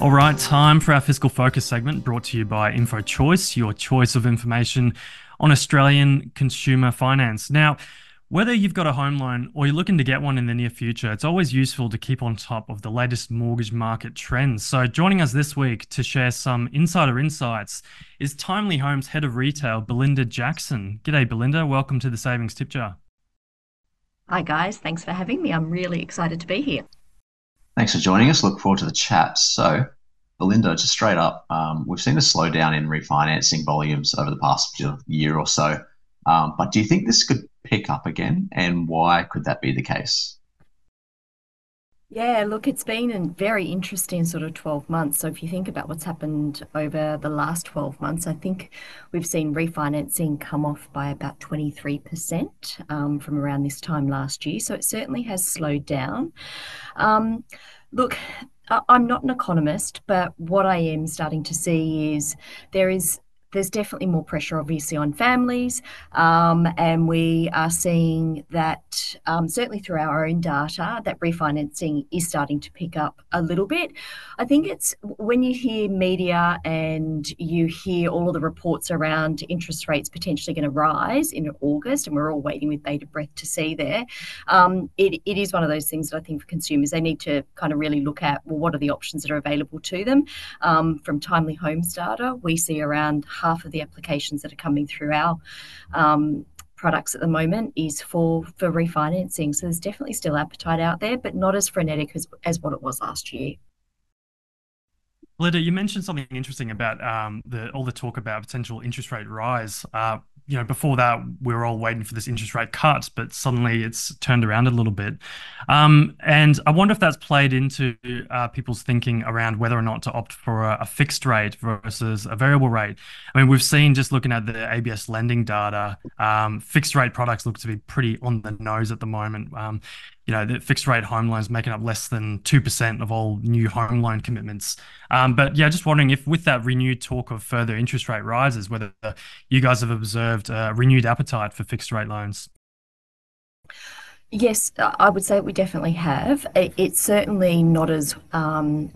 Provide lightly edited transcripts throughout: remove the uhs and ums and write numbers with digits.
All right, time for our fiscal focus segment brought to you by InfoChoice, your choice of information on Australian consumer finance. Now, whether you've got a home loan or you're looking to get one in the near future, it's always useful to keep on top of the latest mortgage market trends. So, joining us this week to share some insider insights is Timely Homes Head of Retail, Belinda Jackson. G'day, Belinda. Welcome to the Savings Tip Jar. Hi guys, thanks for having me. I'm really excited to be here. Thanks for joining us. Look forward to the chat. So, Belinda, just straight up, we've seen a slowdown in refinancing volumes over the past year or so. But do you think this could pick up again? And why could that be the case? Yeah, look, it's been a very interesting sort of 12 months. So if you think about what's happened over the last 12 months, I think we've seen refinancing come off by about 23% from around this time last year. So it certainly has slowed down. Um, Look, I'm not an economist, but what I am starting to see is there is there's definitely more pressure, obviously, on families, and we are seeing that certainly through our own data that refinancing is starting to pick up a little bit. I think it's when you hear media and you hear all of the reports around interest rates potentially going to rise in August, and we're all waiting with bated breath to see there. It is one of those things that I think for consumers, they need to kind of really look at, well, what are the options that are available to them? From Timely Homes data, we see around half of the applications that are coming through our products at the moment is for refinancing. So there's definitely still appetite out there, but not as frenetic as what it was last year. Belinda, you mentioned something interesting about all the talk about potential interest rate rise. Before that, we were all waiting for this interest rate cut, but suddenly it's turned around a little bit. And I wonder if that's played into people's thinking around whether or not to opt for a fixed rate versus a variable rate. I mean, we've seen just looking at the ABS lending data, fixed rate products look to be pretty on the nose at the moment. The fixed rate home loans making up less than 2% of all new home loan commitments. But yeah, just wondering if with that renewed talk of further interest rate rises, whether you guys have observed renewed appetite for fixed rate loans. Yes, I would say we definitely have. It's certainly not as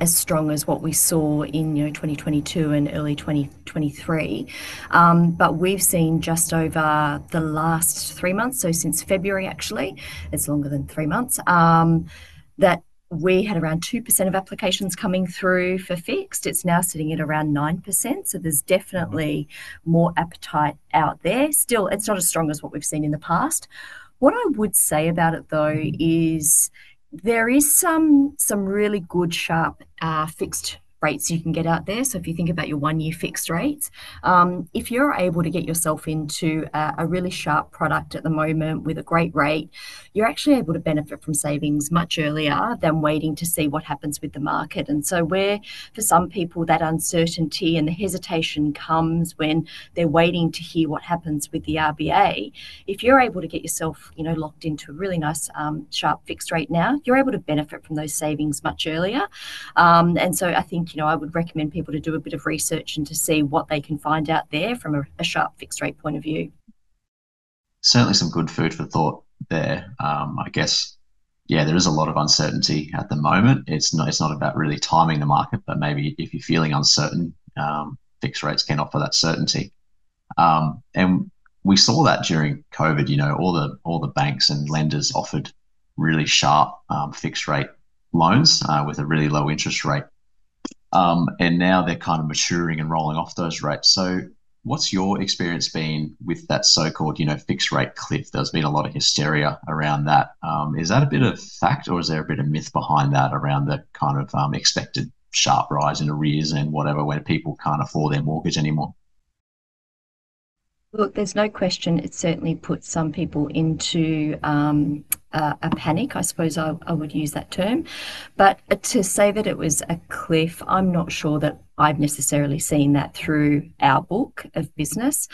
strong as what we saw in 2022 and early 2023, but we've seen just over the last 3 months, so since February actually, it's longer than 3 months, that we had around 2% of applications coming through for fixed. It's now sitting at around 9%. So there's definitely more appetite out there. Still, it's not as strong as what we've seen in the past. What I would say about it though is there is some really good sharp fixed rates you can get out there. So if you think about your 1 year fixed rates, if you're able to get yourself into a really sharp product at the moment with a great rate, you're actually able to benefit from savings much earlier than waiting to see what happens with the market. And so where for some people that uncertainty and the hesitation comes when they're waiting to hear what happens with the RBA, if you're able to get yourself, locked into a really nice sharp fixed rate now, you're able to benefit from those savings much earlier. And so I think, I would recommend people to do a bit of research and to see what they can find out there from a sharp fixed rate point of view. Certainly some good food for thought there. I guess, yeah, there is a lot of uncertainty at the moment. It's not about really timing the market, but maybe if you're feeling uncertain, fixed rates can offer that certainty. And we saw that during COVID. All the banks and lenders offered really sharp fixed rate loans with a really low interest rate. And now they're kind of maturing and rolling off those rates. So what's your experience been with that so-called, fixed rate cliff? There's been a lot of hysteria around that. Is that a bit of fact or is there a bit of myth behind that around the kind of expected sharp rise in arrears and whatever when people can't afford their mortgage anymore? Look, there's no question it certainly puts some people into a panic, I suppose I would use that term. But to say that it was a cliff, I'm not sure that I've necessarily seen that through our book of business.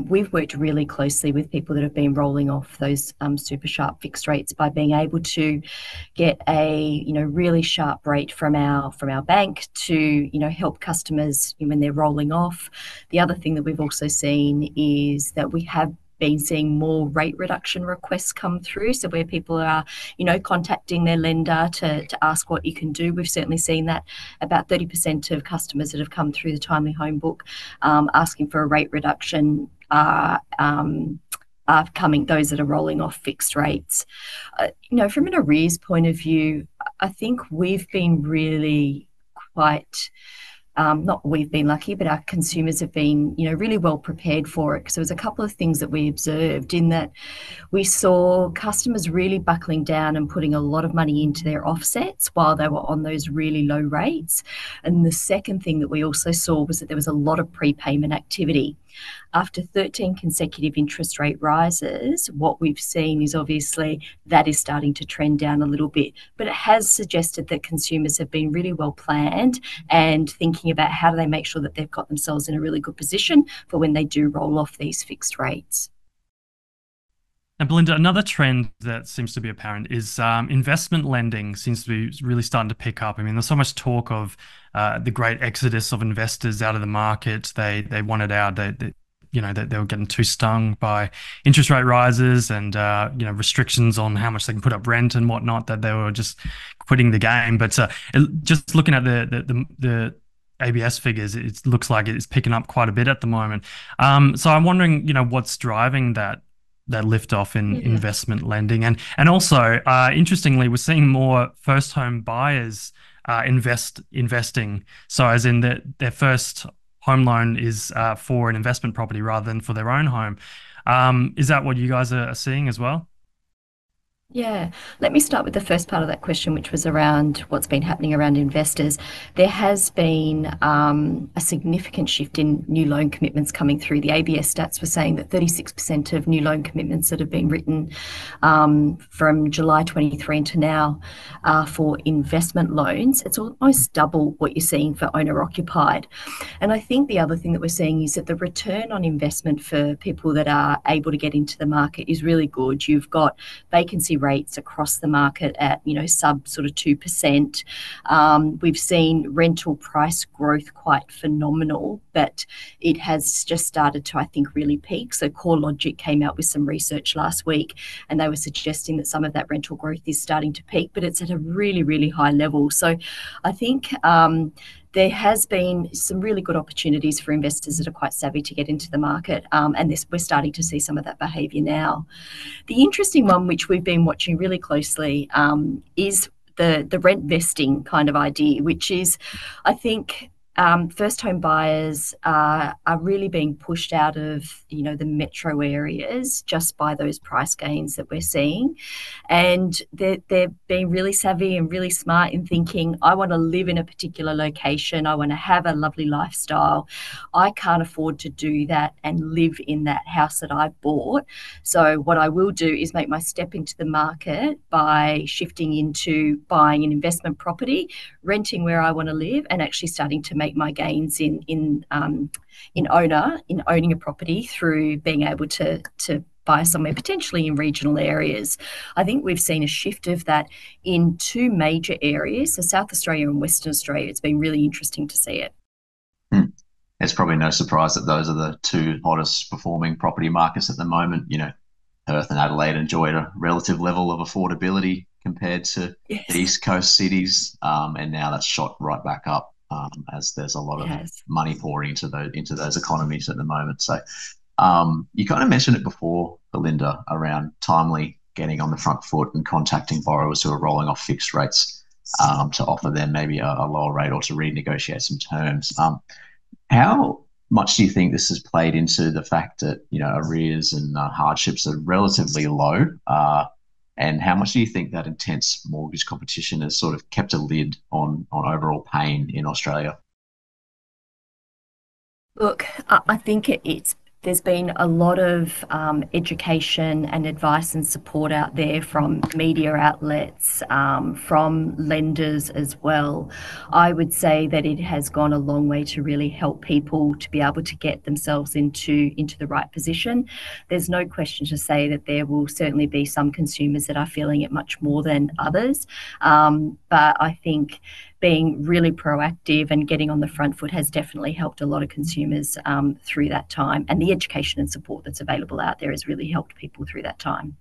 We've worked really closely with people that have been rolling off those super sharp fixed rates by being able to get a really sharp rate from our bank to help customers when they're rolling off. The other thing that we've also seen is that we have been seeing more rate reduction requests come through. So where people are, contacting their lender to ask what you can do. We've certainly seen that about 30% of customers that have come through the Timely Home Book asking for a rate reduction are coming, those that are rolling off fixed rates. From an arrears point of view, I think we've been really quite not we've been lucky, but our consumers have been, really well prepared for it. Because there was a couple of things that we observed in that we saw customers really buckling down and putting a lot of money into their offsets while they were on those really low rates. And the second thing that we also saw was that there was a lot of prepayment activity. After 13 consecutive interest rate rises, what we've seen is obviously that is starting to trend down a little bit, but it has suggested that consumers have been really well planned and thinking about how do they make sure that they've got themselves in a really good position for when they do roll off these fixed rates. And Belinda, another trend that seems to be apparent is investment lending seems to be really starting to pick up. I mean, there's so much talk of the great exodus of investors out of the market. They wanted out. They were getting too stung by interest rate rises and restrictions on how much they can put up rent and whatnot, that they were just quitting the game. But just looking at the ABS figures, it looks like it's picking up quite a bit at the moment. So I'm wondering, what's driving that lift off in investment lending, and also interestingly, we're seeing more first home buyers investing. So as in their first home loan is for an investment property rather than for their own home. Is that what you guys are seeing as well? Yeah, let me start with the first part of that question, which was around what's been happening around investors. There has been a significant shift in new loan commitments coming through. The ABS stats were saying that 36% of new loan commitments that have been written from July 23 into now for investment loans. It's almost double what you're seeing for owner-occupied. And I think the other thing that we're seeing is that the return on investment for people that are able to get into the market is really good. You've got vacancy rates across the market at sub sort of 2%. We've seen rental price growth quite phenomenal, but it has just started to, I think, really peak. So CoreLogic came out with some research last week, and they were suggesting that some of that rental growth is starting to peak, but it's at a really, really high level. So I think there has been some really good opportunities for investors that are quite savvy to get into the market, and we're starting to see some of that behaviour now. The interesting one, which we've been watching really closely, is the rent vesting kind of idea, which is, I think, first home buyers are really being pushed out of the metro areas just by those price gains that we're seeing, and they're being really savvy and really smart in thinking, I want to live in a particular location, I want to have a lovely lifestyle, I can't afford to do that and live in that house that I've bought. So what I will do is make my step into the market by shifting into buying an investment property, renting where I want to live, and actually starting to make my gains in owning a property through being able to buy somewhere potentially in regional areas. I think we've seen a shift of that in two major areas, so South Australia and Western Australia. It's been really interesting to see it. It's probably no surprise that those are the two hottest performing property markets at the moment. Perth and Adelaide enjoyed a relative level of affordability compared to Yes. the East Coast cities, and now that's shot right back up as there's a lot of money pouring into those economies at the moment. So you kind of mentioned it before, Belinda, around Timely getting on the front foot and contacting borrowers who are rolling off fixed rates to offer them maybe a lower rate or to renegotiate some terms. How much do you think this has played into the fact that arrears and hardships are relatively low? And how much do you think that intense mortgage competition has sort of kept a lid on overall pain in Australia? Look, I think there's been a lot of education and advice and support out there from media outlets, from lenders as well. I would say that it has gone a long way to really help people to be able to get themselves into the right position. There's no question to say that there will certainly be some consumers that are feeling it much more than others, but I think being really proactive and getting on the front foot has definitely helped a lot of consumers through that time. And the education and support that's available out there has really helped people through that time.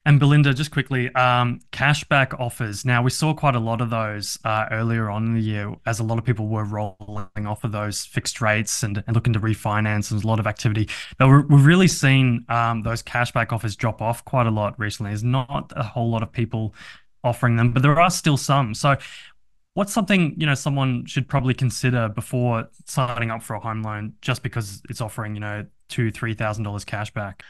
And Belinda, just quickly, cashback offers. Now, we saw quite a lot of those earlier on in the year as a lot of people were rolling off of those fixed rates and looking to refinance. There's a lot of activity. But we've really seen those cashback offers drop off quite a lot recently. There's not a whole lot of people offering them, but there are still some. So what's something, someone should probably consider before signing up for a home loan just because it's offering, $2,000-$3,000 cash back?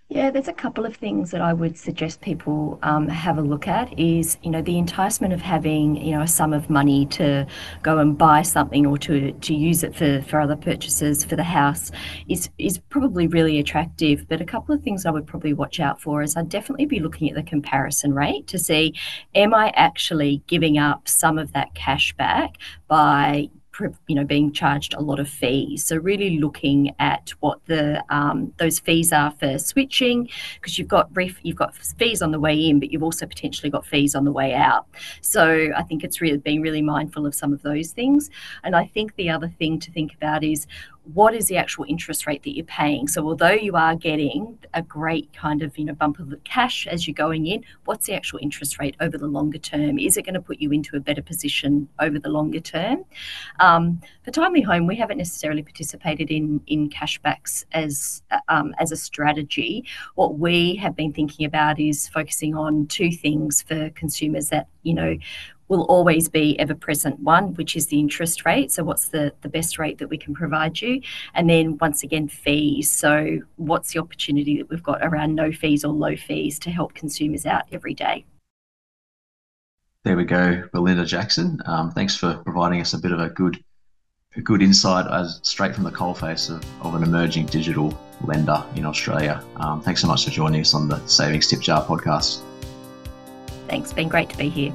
Yeah, there's a couple of things that I would suggest people have a look at is, the enticement of having, a sum of money to go and buy something or to use it for other purchases for the house is probably really attractive. But a couple of things I would probably watch out for is I'd definitely be looking at the comparison rate to see, am I actually giving up some of that cash back by being charged a lot of fees. So really looking at what the those fees are for switching, because you've got fees on the way in, but you've also potentially got fees on the way out. So I think it's really being really mindful of some of those things. And I think the other thing to think about is, what is the actual interest rate that you're paying? So although you are getting a great kind of bump of the cash as you're going in, what's the actual interest rate over the longer term? Is it going to put you into a better position over the longer term? For Timely Home, we haven't necessarily participated in cashbacks as a strategy. What we have been thinking about is focusing on two things for consumers that will always be ever present. One, which is the interest rate. So what's the best rate that we can provide you? And then once again, fees. So what's the opportunity that we've got around no fees or low fees to help consumers out every day? There we go, Belinda Jackson. Thanks for providing us a bit of a good insight straight from the coalface of an emerging digital lender in Australia. Thanks so much for joining us on the Savings Tip Jar podcast. Thanks, been great to be here.